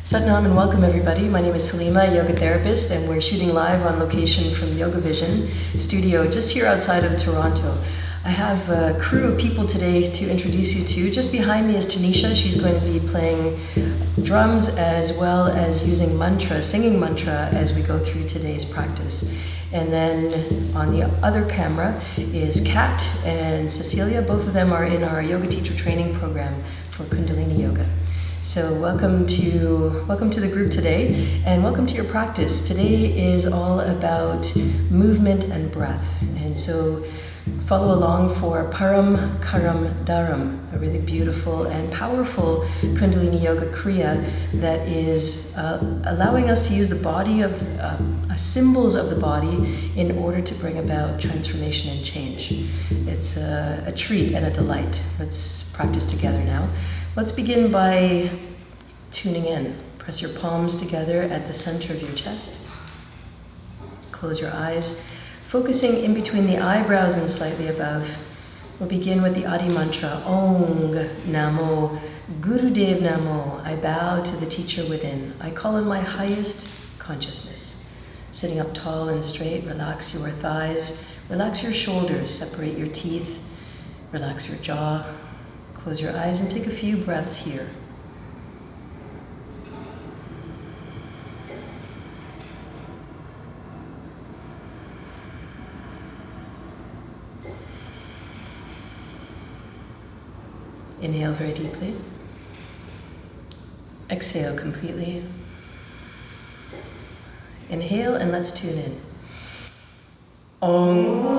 Satnam and welcome everybody. My name is Salimah, yoga therapist, and we're shooting live on location from YogaVision studio just here outside of Toronto. I have a crew of people today to introduce you to. Just behind me is Tanisha. She's going to be playing drums as well as using mantra, singing mantra as we go through today's practice. And then on the other camera is Kat and Cecilia. Both of them are in our yoga teacher training program for Kundalini Yoga. So welcome to the group today, and welcome to your practice. Today is all about movement and breath, and so follow along for Param Karam Dharam, a really beautiful and powerful Kundalini Yoga Kriya that is allowing us to use the body of symbols of the body in order to bring about transformation and change. It's a treat and a delight. Let's practice together now. Let's begin by tuning in. Press your palms together at the center of your chest. Close your eyes, focusing in between the eyebrows and slightly above. We'll begin with the Adi mantra, Ong Namo Gurudev Namo. I bow to the teacher within. I call in my highest consciousness. Sitting up tall and straight, relax your thighs, relax your shoulders, separate your teeth, relax your jaw. Close your eyes and take a few breaths here. Inhale very deeply. Exhale completely. Inhale and let's tune in. Om.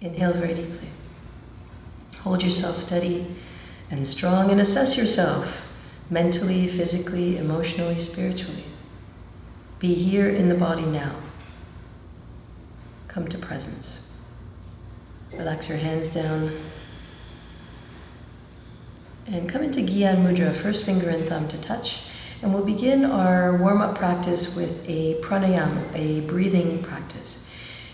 Inhale very deeply. Hold yourself steady and strong and assess yourself mentally, physically, emotionally, spiritually. Be here in the body now. Come to presence. Relax your hands down and come into Gyan Mudra, first finger and thumb to touch. And we'll begin our warm-up practice with a pranayama, a breathing practice.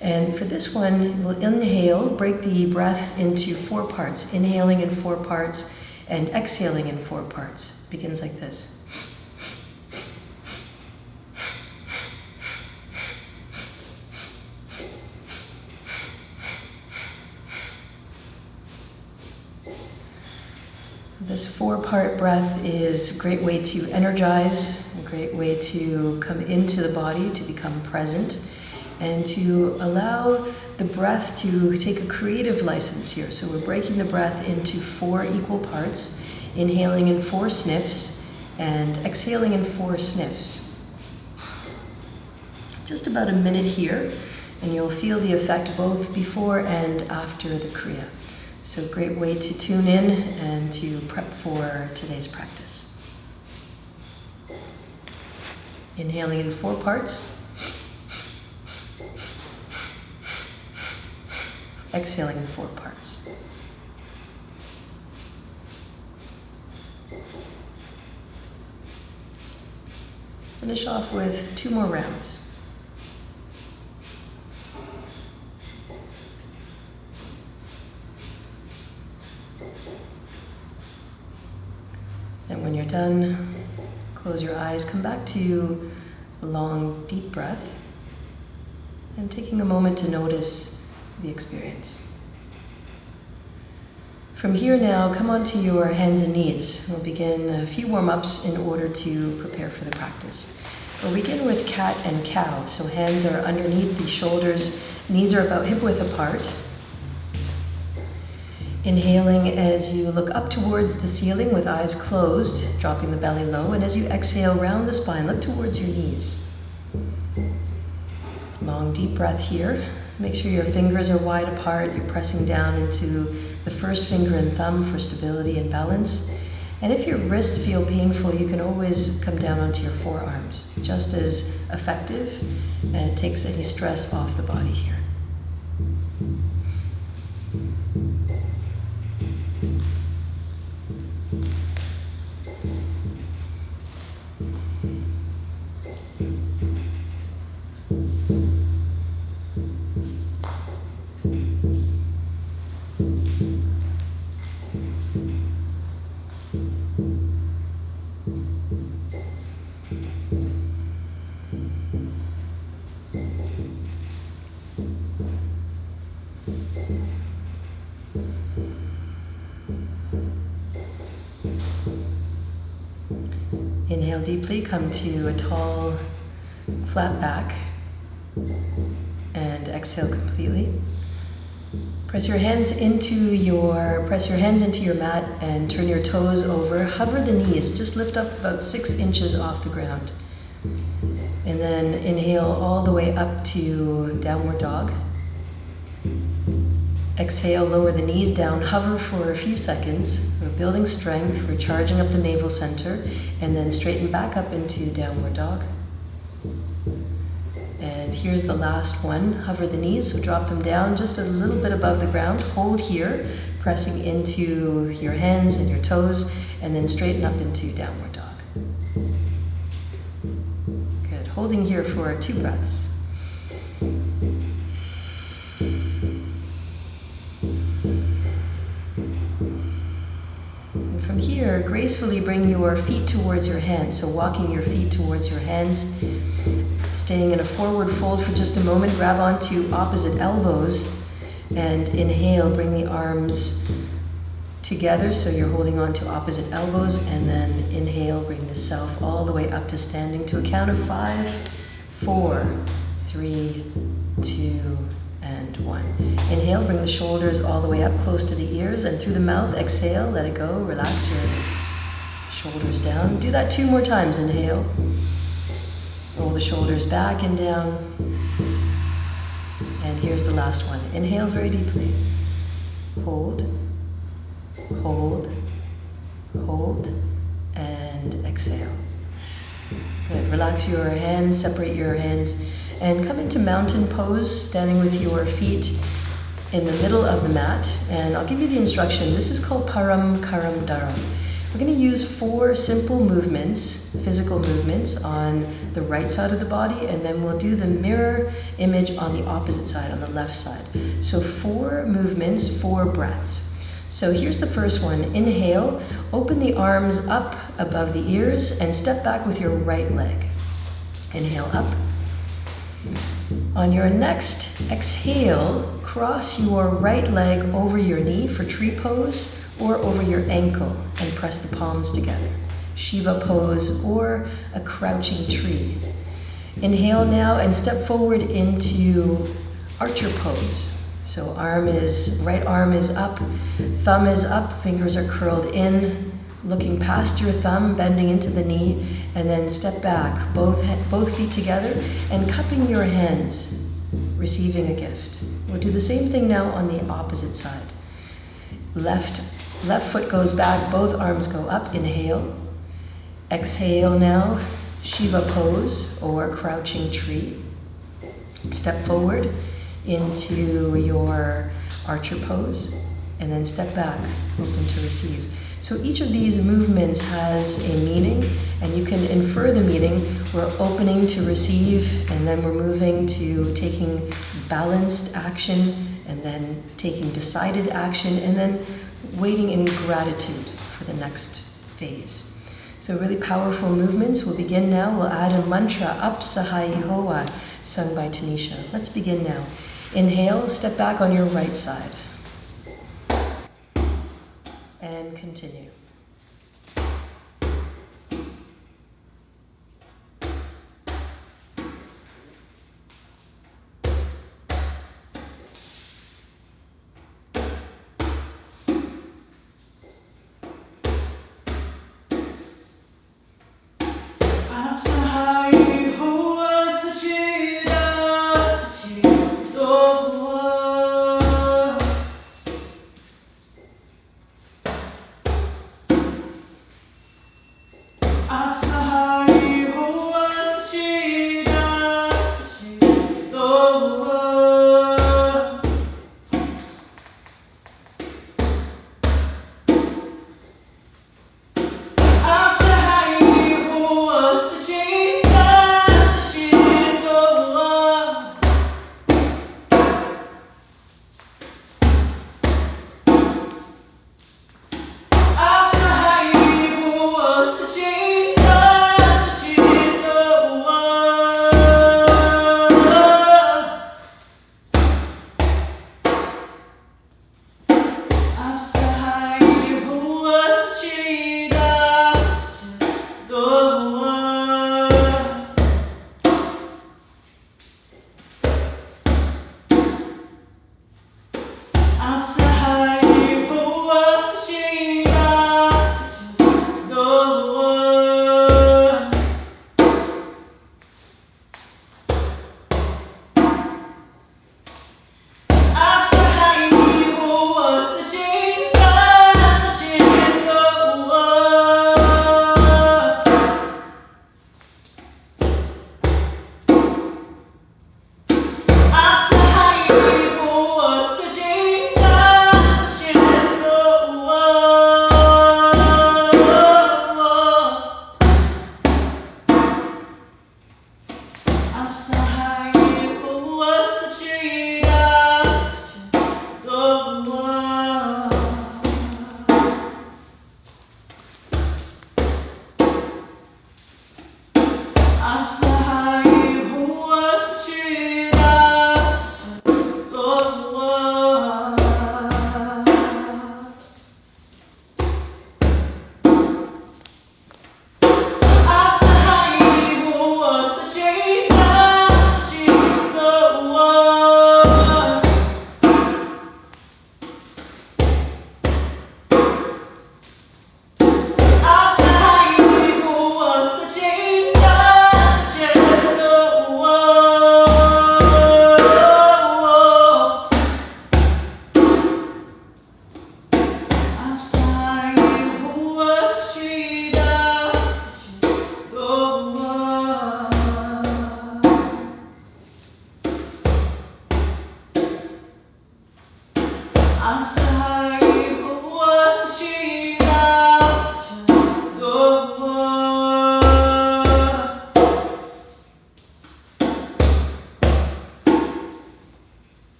And for this one, we'll inhale, break the breath into 4 parts, inhaling in 4 parts and exhaling in 4 parts. Begins like this. This 4-part breath is a great way to energize, a great way to come into the body, to become present, and to allow the breath to take a creative license here. So we're breaking the breath into 4 equal parts, inhaling in 4 sniffs and exhaling in 4 sniffs. Just about a minute here, and you'll feel the effect both before and after the Kriya. So great way to tune in and to prep for today's practice. Inhaling in 4 parts. Exhaling in 4 parts. Finish off with 2 more rounds. And when you're done, close your eyes, come back to a long, deep breath, and taking a moment to notice the experience. From here now, come onto your hands and knees. We'll begin a few warm-ups in order to prepare for the practice. We'll begin with cat and cow. So hands are underneath the shoulders, knees are about hip width apart. Inhaling as you look up towards the ceiling with eyes closed, dropping the belly low, and as you exhale, round the spine, look towards your knees. Long, deep breath here. Make sure your fingers are wide apart. You're pressing down into the first finger and thumb for stability and balance. And if your wrists feel painful, you can always come down onto your forearms. Just as effective, and it takes any stress off the body here. Inhale deeply, come to a tall, flat back, and exhale completely. Press your hands into your mat and turn your toes over. Hover the knees, just lift up about 6 inches off the ground. And then inhale all the way up to downward dog. Exhale, lower the knees down, hover for a few seconds. We're building strength, we're charging up the navel center, and then straighten back up into downward dog. And here's the last one. Hover the knees, so drop them down just a little bit above the ground. Hold here, pressing into your hands and your toes, and then straighten up into downward dog. Good. Holding here for 2 breaths. From here, gracefully bring your feet towards your hands. So walking your feet towards your hands, staying in a forward fold for just a moment. Grab onto opposite elbows and inhale, bring the arms together so you're holding on to opposite elbows, and then inhale, bring the self all the way up to standing to a count of 5, 4, 3, 2, and 1. Inhale, bring the shoulders all the way up close to the ears, and through the mouth, exhale, let it go, relax your shoulders down. Do that 2 more times. Inhale, roll the shoulders back and down, and here's the last one. Inhale very deeply, hold, hold, hold, and exhale. Good. Relax your hands, separate your hands, and come into mountain pose, standing with your feet in the middle of the mat. And I'll give you the instruction. This is called Param Karam Dharam. We're going to use 4 simple movements, physical movements, on the right side of the body, and then we'll do the mirror image on the opposite side, on the left side. So 4 movements, 4 breaths. So here's the first one. Inhale, open the arms up above the ears and step back with your right leg. Inhale up. On your next exhale, cross your right leg over your knee for tree pose, or over your ankle and press the palms together. Shiva pose or a crouching tree. Inhale now and step forward into archer pose. So right arm is up, thumb is up, fingers are curled in, looking past your thumb, bending into the knee, and then step back, both feet together, and cupping your hands, receiving a gift. We'll do the same thing now on the opposite side. Left foot goes back, both arms go up, inhale. Exhale now, Shiva pose or crouching tree. Step forward into your archer pose, and then step back, open to receive. So each of these movements has a meaning, and you can infer the meaning. We're opening to receive, and then we're moving to taking balanced action, and then taking decided action, and then waiting in gratitude for the next phase. So really powerful movements. We'll begin now. We'll add a mantra, Up Sahai Hoa, sung by Tanisha. Let's begin now. Inhale, step back on your right side. And continue.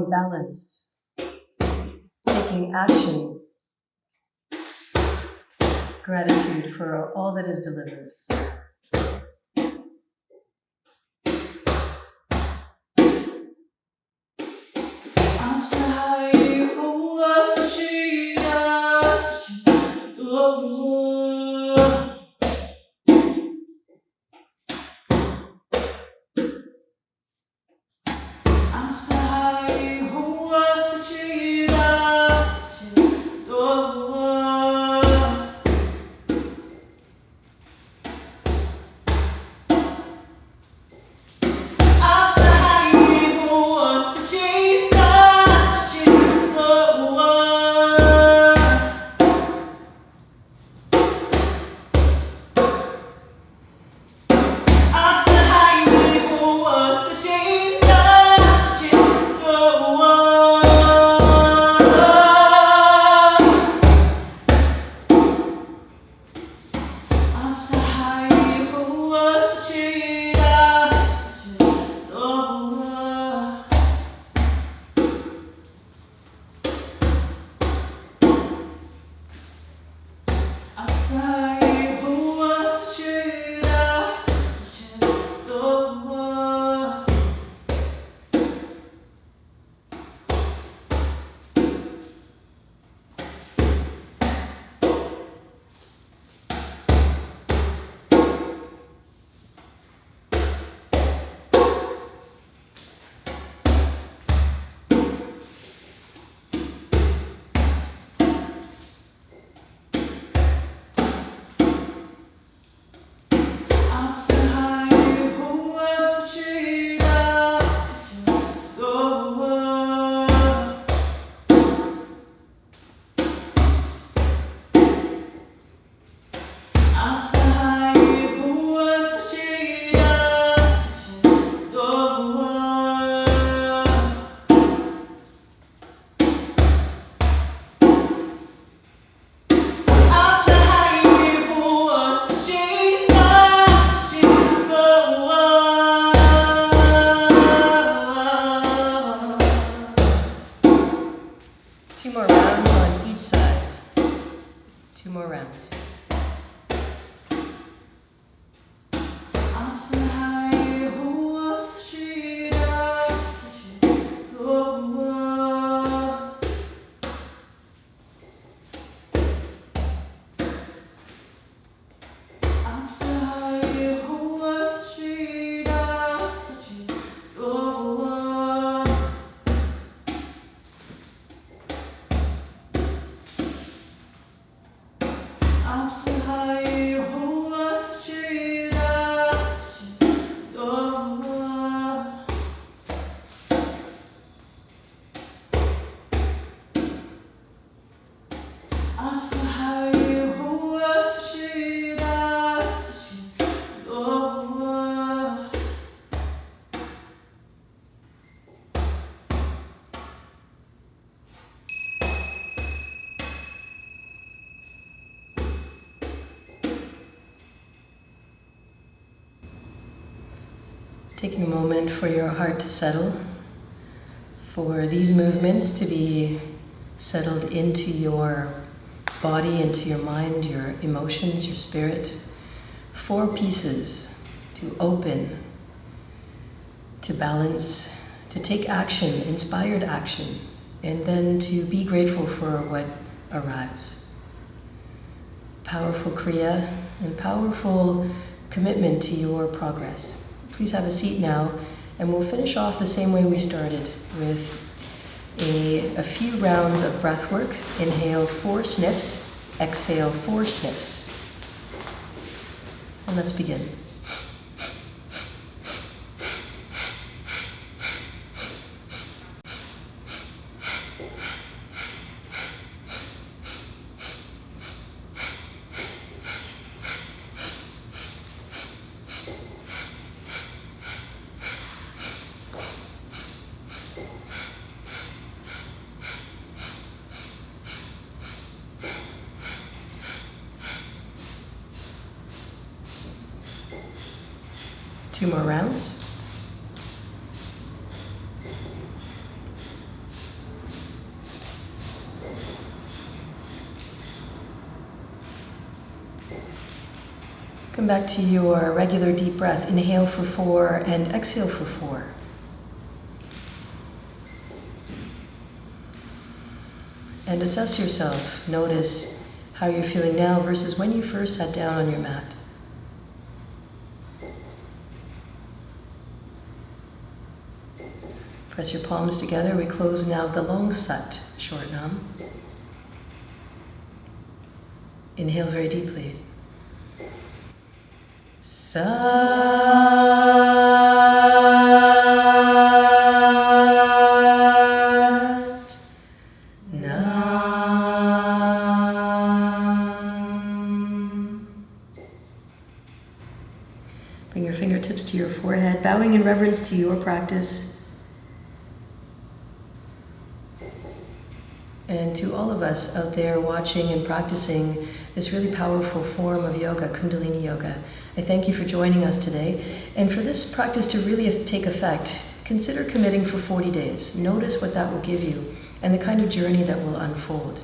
Balanced, taking action, gratitude for all that is delivered. Taking a moment for your heart to settle, for these movements to be settled into your body, into your mind, your emotions, your spirit. 4 pieces to open, to balance, to take action, inspired action, and then to be grateful for what arrives. Powerful Kriya and powerful commitment to your progress. Please have a seat now, and we'll finish off the same way we started, with a few rounds of breath work. Inhale 4 sniffs, exhale 4 sniffs. And let's begin. Two more rounds. Come back to your regular deep breath. Inhale for 4 and exhale for 4. And assess yourself. Notice how you're feeling now versus when you first sat down on your mat. Press your palms together. We close now with the long sat, short nam. Inhale very deeply. Sat nam. Bring your fingertips to your forehead, bowing in reverence to your practice. And to all of us out there watching and practicing this really powerful form of yoga, Kundalini Yoga, I thank you for joining us today. And for this practice to really take effect, consider committing for 40 days. Notice what that will give you and the kind of journey that will unfold.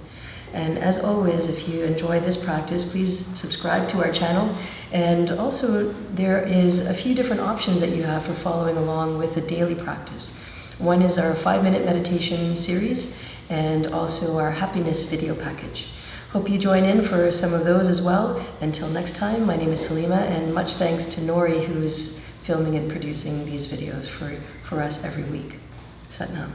And as always, if you enjoy this practice, please subscribe to our channel. And also, there is a few different options that you have for following along with the daily practice. One is our 5-minute meditation series, and also our happiness video package. Hope you join in for some of those as well. Until next time, my name is Salimah, and much thanks to Nori, who's filming and producing these videos for us every week. Sat Nam.